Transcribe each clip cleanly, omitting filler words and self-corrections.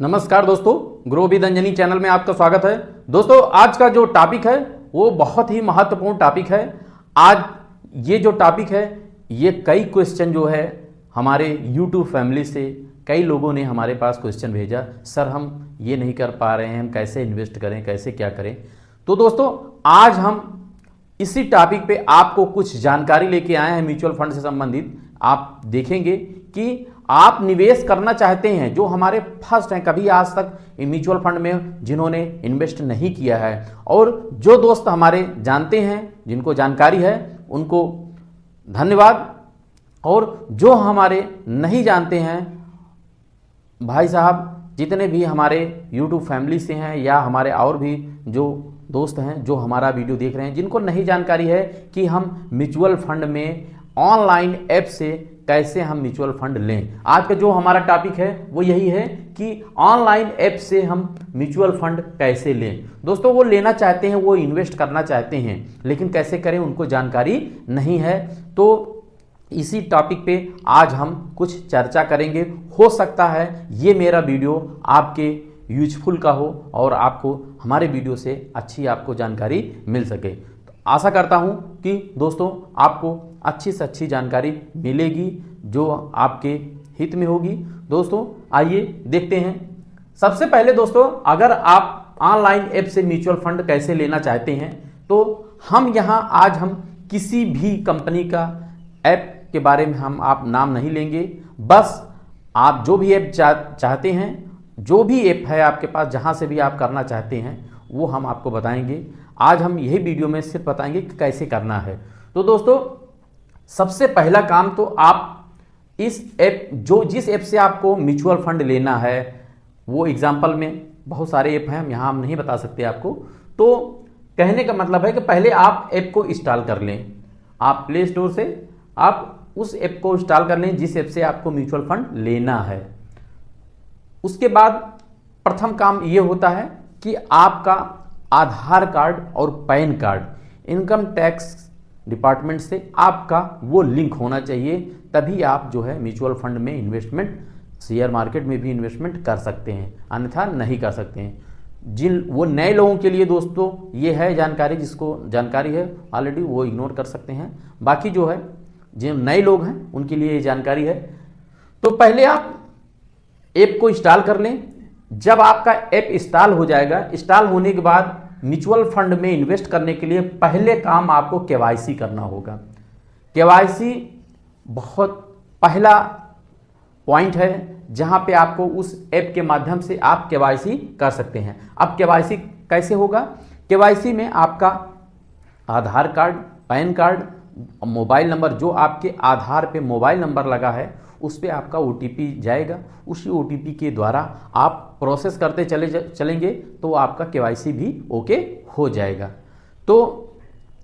नमस्कार दोस्तों, grow with Anjani channel में आपका स्वागत है। दोस्तों, आज का जो टॉपिक है वो बहुत ही महत्वपूर्ण टॉपिक है। आज ये जो टॉपिक है ये कई क्वेश्चन जो है हमारे YouTube फैमिली से कई लोगों ने हमारे पास क्वेश्चन भेजा, सर हम ये नहीं कर पा रहे हैं, हम कैसे इन्वेस्ट करें, कैसे क्या करें। तो दोस्तों, आज हम इसी टॉपिक पे आपको कुछ जानकारी लेके आए हैं म्यूचुअल फंड से संबंधित। आप देखेंगे कि आप निवेश करना चाहते हैं, जो हमारे फर्स्ट हैं, कभी आज तक म्यूचुअल फंड में जिन्होंने इन्वेस्ट नहीं किया है, और जो दोस्त हमारे जानते हैं, जिनको जानकारी है, उनको धन्यवाद। और जो हमारे नहीं जानते हैं भाई साहब, जितने भी हमारे YouTube फैमिली से हैं या हमारे और भी जो दोस्त हैं जो हमारा वीडियो देख रहे हैं, जिनको नहीं जानकारी है कि हम म्यूचुअल फंड में ऑनलाइन ऐप से कैसे हम म्यूचुअल फंड लें, आज का जो हमारा टॉपिक है वो यही है कि ऑनलाइन ऐप से हम म्यूचुअल फंड कैसे लें। दोस्तों, वो लेना चाहते हैं, वो इन्वेस्ट करना चाहते हैं, लेकिन कैसे करें उनको जानकारी नहीं है। तो इसी टॉपिक पे आज हम कुछ चर्चा करेंगे। हो सकता है ये मेरा वीडियो आपके यूजफुल का हो और आपको हमारे वीडियो से अच्छी आपको जानकारी मिल सके। तो आशा करता हूँ कि दोस्तों आपको अच्छी से अच्छी जानकारी मिलेगी जो आपके हित में होगी। दोस्तों आइए देखते हैं। सबसे पहले दोस्तों, अगर आप ऑनलाइन ऐप से म्यूचुअल फंड कैसे लेना चाहते हैं, तो हम किसी भी कंपनी का ऐप के बारे में आप नाम नहीं लेंगे। बस आप जो भी ऐप चाहते हैं, जो भी ऐप है आपके पास, जहां से भी आप करना चाहते हैं, वो हम आपको बताएंगे। आज हम यही वीडियो में सिर्फ बताएंगे कि कैसे करना है। तो दोस्तों, सबसे पहला काम तो आप इस ऐप जिस ऐप से आपको म्यूचुअल फंड लेना है, वो एग्जांपल में बहुत सारे ऐप हैं, हम नहीं बता सकते आपको। तो कहने का मतलब है कि पहले आप ऐप को इंस्टॉल कर लें। आप प्ले स्टोर से आप उस ऐप को इंस्टॉल कर लें जिस ऐप से आपको म्यूचुअल फंड लेना है। उसके बाद प्रथम काम ये होता है कि आपका आधार कार्ड और pan card income tax department से आपका वो लिंक होना चाहिए, तभी आप जो है म्यूचुअल फंड में इन्वेस्टमेंट, शेयर मार्केट में भी इन्वेस्टमेंट कर सकते हैं, अन्यथा नहीं कर सकते हैं। वो नए लोगों के लिए दोस्तों ये है जानकारी, जिसको जानकारी है ऑलरेडी वो इग्नोर कर सकते हैं। बाकी जो है जो नए लोग हैं उनके लिए ये जानकारी है। तो पहले आप ऐप को इंस्टॉल कर लें। जब आपका ऐप इंस्टॉल हो जाएगा, इंस्टॉल होने के बाद म्यूचुअल फंड में इन्वेस्ट करने के लिए पहले काम आपको केवाईसी करना होगा। केवाईसी बहुत पहला पॉइंट है जहां पे आपको उस ऐप के माध्यम से आप केवाईसी कर सकते हैं। अब केवाईसी कैसे होगा? केवाईसी में आपका Aadhaar card, PAN card, mobile number, जो आपके आधार पे मोबाइल नंबर लगा है उस पे आपका OTP जाएगा। उसी OTP के द्वारा आप प्रोसेस करते चलेंगे तो आपका केवाईसी भी ओके हो जाएगा। तो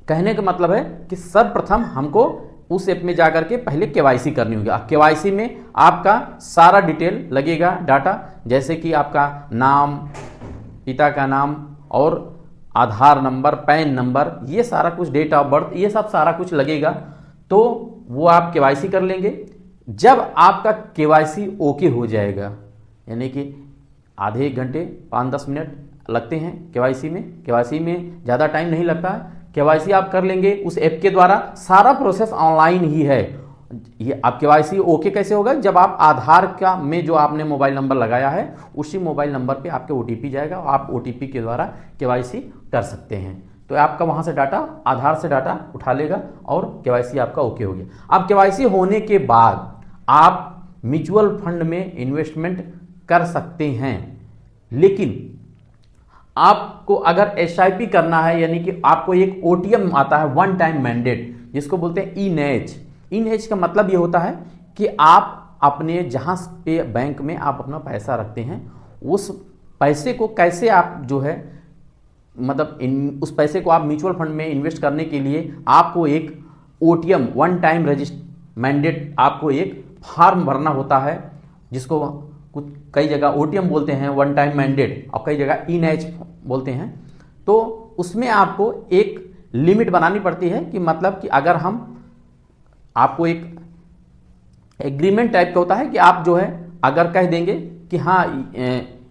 कहने का मतलब है कि सर्वप्रथम हमको उस ऐप में जाकर के पहले केवाईसी करनी होगी। केवाईसी में आपका सारा डिटेल लगेगा, डाटा, जैसे कि आपका नाम, पिता का नाम और आधार नंबर, पैन नंबर, ये सारा कुछ, डेट ऑफ बर्थ, ये सब सारा कुछ लगेगा। तो वो आप केवाईसी कर लेंगे। जब आपका केवाईसी ओके हो जाएगा, यानी कि आधे एक घंटे 5-10 मिनट लगते हैं केवाईसी में। केवाईसी में ज़्यादा टाइम नहीं लगता है। केवाईसी आप कर लेंगे उस ऐप के द्वारा, सारा प्रोसेस ऑनलाइन ही है। ये आप केवाईसी ओके कैसे होगा? जब आप आधार का में जो आपने मोबाइल नंबर लगाया है उसी मोबाइल नंबर पे आपके OTP जाएगा, आप OTP के द्वारा केवाईसी कर सकते हैं। तो आपका वहां से डाटा, आधार से डाटा उठा लेगा और केवाईसी आपका ओके हो गया। अब केवाईसी होने के बाद आप म्यूचुअल फंड में इन्वेस्टमेंट कर सकते हैं, लेकिन आपको अगर SIP करना है, यानी कि आपको एक OTM आता है, वन टाइम मैंडेट, जिसको बोलते हैं E-NACH। E-NACH का मतलब ये होता है कि आप अपने जहां पे बैंक में आप अपना पैसा रखते हैं, उस पैसे को कैसे आप जो है मतलब उस पैसे को आप म्यूचुअल फंड में इन्वेस्ट करने के लिए आपको एक OTM, वन टाइम मैंडेट, आपको एक फॉर्म भरना होता है, जिसको कुछ कई जगह OTM बोलते हैं, वन टाइम मैंडेट, और कई जगह E-NACH बोलते हैं। तो उसमें आपको एक लिमिट बनानी पड़ती है कि मतलब कि अगर आपको एक एग्रीमेंट टाइप का होता है कि आप जो है अगर कह देंगे कि हाँ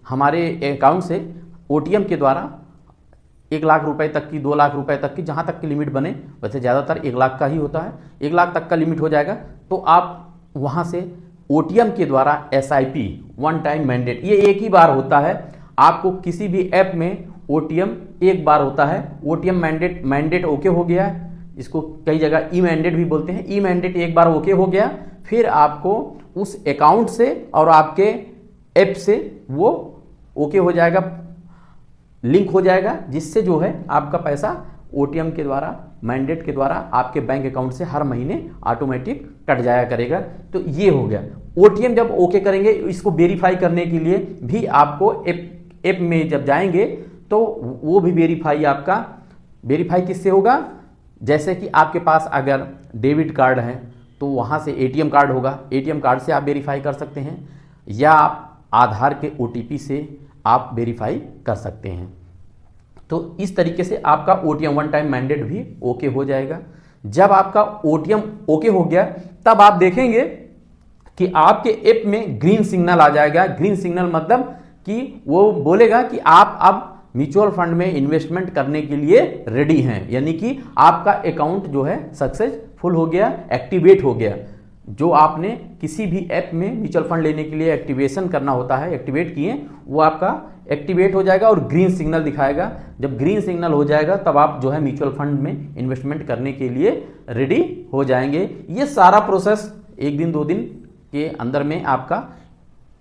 हमारे अकाउंट से ओटीएम के द्वारा 1 लाख रुपए तक की, 2 लाख रुपए तक की, जहाँ तक की लिमिट बने, वैसे ज़्यादातर 1 लाख का ही होता है, 1 लाख तक का लिमिट हो जाएगा। तो आप वहाँ से ओटीएम के द्वारा एसआईपी वन टाइम मैंडेट, ये एक ही बार होता है। आपको किसी भी ऐप में ओटीएम एक बार होता है। ओटीएम मैंडेट ओके हो गया, इसको कई जगह ई मैंडेट भी बोलते हैं। ई मैंडेट एक बार ओके हो गया, फिर आपको उस अकाउंट से और आपके ऐप से वो ओके हो जाएगा, लिंक हो जाएगा, जिससे जो है आपका पैसा ओटीएम के द्वारा, मैंडेट के द्वारा आपके बैंक अकाउंट से हर महीने ऑटोमेटिक कट जाया करेगा। तो ये हो गया। ओटीएम जब ओके करेंगे, इसको वेरीफाई करने के लिए भी आपको ऐप में जब जाएंगे तो वो भी वेरीफाई किससे होगा? जैसे कि आपके पास अगर डेबिट कार्ड है तो वहाँ से एटीएम कार्ड होगा, एटीएम कार्ड से आप वेरीफाई कर सकते हैं, या आधार के ओटीपी से आप वेरीफाई कर सकते हैं। तो इस तरीके से आपका ओटीएम वन टाइम मैंडेट भी ओके हो जाएगा। जब आपका ओटीएम ओके हो गया, तब आप देखेंगे कि आपके ऐप में ग्रीन सिग्नल आ जाएगा। ग्रीन सिग्नल मतलब कि वो बोलेगा कि आप अब म्यूचुअल फंड में इन्वेस्टमेंट करने के लिए रेडी हैं, यानी कि आपका अकाउंट जो है सक्सेसफुल हो गया, एक्टिवेट हो गया। जो आपने किसी भी ऐप में म्यूचुअल फंड लेने के लिए एक्टिवेशन करना होता है, एक्टिवेट किए, वो आपका एक्टिवेट हो जाएगा और ग्रीन सिग्नल दिखाएगा। जब ग्रीन सिग्नल हो जाएगा तब आप जो है म्यूचुअल फंड में इन्वेस्टमेंट करने के लिए रेडी हो जाएंगे। ये सारा प्रोसेस 1 दिन 2 दिन के अंदर में आपका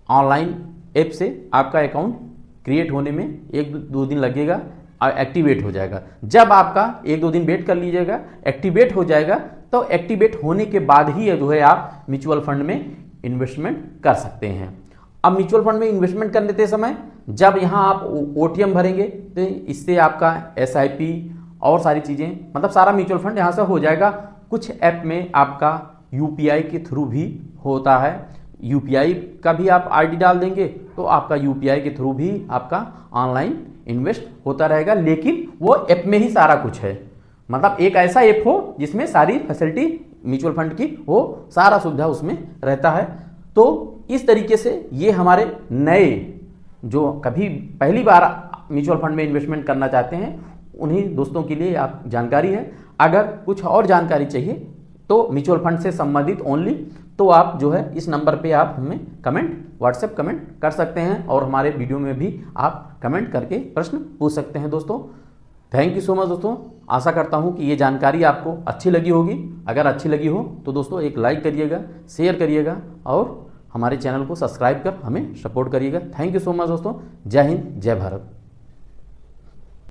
ऑनलाइन ऐप से आपका अकाउंट क्रिएट होने में 1-2 दिन लगेगा और एक्टिवेट हो जाएगा। जब आपका 1-2 दिन वेट कर लीजिएगा, एक्टिवेट हो जाएगा, तो एक्टिवेट होने के बाद ही जो है आप म्यूचुअल फंड में इन्वेस्टमेंट कर सकते हैं। अब म्यूचुअल फंड में इन्वेस्टमेंट करने के समय जब यहाँ आप ओटीएम भरेंगे तो इससे आपका एसआईपी और सारी चीज़ें, मतलब सारा म्यूचुअल फंड यहाँ से हो जाएगा। कुछ ऐप में आपका यूपीआई के थ्रू भी होता है, यूपीआई का भी आप आईडी डाल देंगे तो आपका यूपीआई के थ्रू भी आपका ऑनलाइन इन्वेस्ट होता रहेगा। लेकिन वो ऐप में ही सारा कुछ है, मतलब एक ऐसा ऐप हो जिसमें सारी फैसिलिटी म्यूचुअल फंड की हो, सारा सुविधा उसमें रहता है। तो इस तरीके से ये हमारे नए जो कभी पहली बार म्यूचुअल फंड में इन्वेस्टमेंट करना चाहते हैं उन्हीं दोस्तों के लिए आप जानकारी है। अगर कुछ और जानकारी चाहिए तो म्यूचुअल फंड से संबंधित ओनली, तो आप जो है इस नंबर पे आप हमें व्हाट्सएप कमेंट कर सकते हैं और हमारे वीडियो में भी आप कमेंट करके प्रश्न पूछ सकते हैं। दोस्तों थैंक यू सो मच। दोस्तों आशा करता हूं कि ये जानकारी आपको अच्छी लगी होगी। अगर अच्छी लगी हो तो दोस्तों एक लाइक करिएगा, शेयर करिएगा और हमारे चैनल को सब्सक्राइब कर हमें सपोर्ट करिएगा। थैंक यू सो मच दोस्तों। जय हिंद, जय भारत।